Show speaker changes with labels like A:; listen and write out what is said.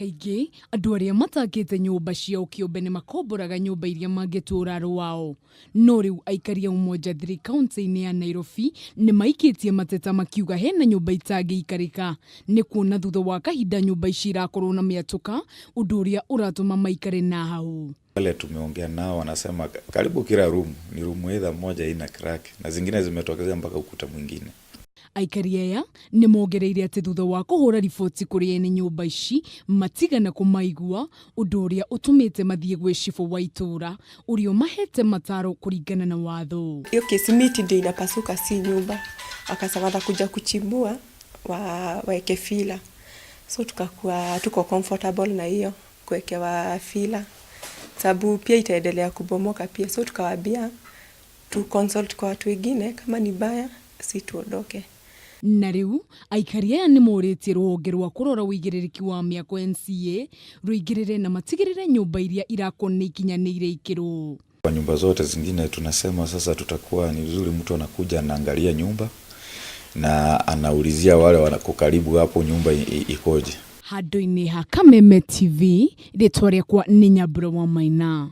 A: Kaingi andu aria matakite nyumba ciao kiumbe ni makomboraga nyumba iria mangitura rwao. No riu aikari a Umoja kaunti-ini ya Nairobi nimaikitie mateta makiuga hena nyumba itangiikarika. Ni kwona thutha wa kahinda nyumba nicirakorwo na miatuka, undu uria uratuma maikare na hau.
B: Wale tumeongea nao wanasema karibu kila room ni room either moja ina crack na zingine zimetokezea mpaka ukuta mwingine.
A: Aikari aya ni mongereire ati thutha wa kuhura riboti kuri ene nyumba ici matigana kumaigua, undu uria utumite mathie gwe cibu wa itura urio mahete mataro kuringana na watho.
C: Hiyo kesi miti ndio inapasuka, si nyumba. Akasema atakuja kuchimbua waeke fila. So tukakuwa tuko comfortable na hiyo kuwekewa fila, sababu pia itaendelea kubomoka pia. So tukawaambia tu consult kwa watu wengine, kama ni baya si tuondoke.
A: Na riu aikari aya ni moritie ruhonge rwa kurora wuigiririki wa miako NCA ruigirire na matigirire nyumba iria irakorwo ni ikinyaniire ikiro.
B: Kwa nyumba zote zingine tunasema sasa tutakuwa ni vizuri mtu anakuja anaangalia nyumba na anaulizia wale wanako karibu hapo nyumba ikoje.
A: Handu-ini ha Kameme TV ritwa riakwa ni Nyambura wa Maina.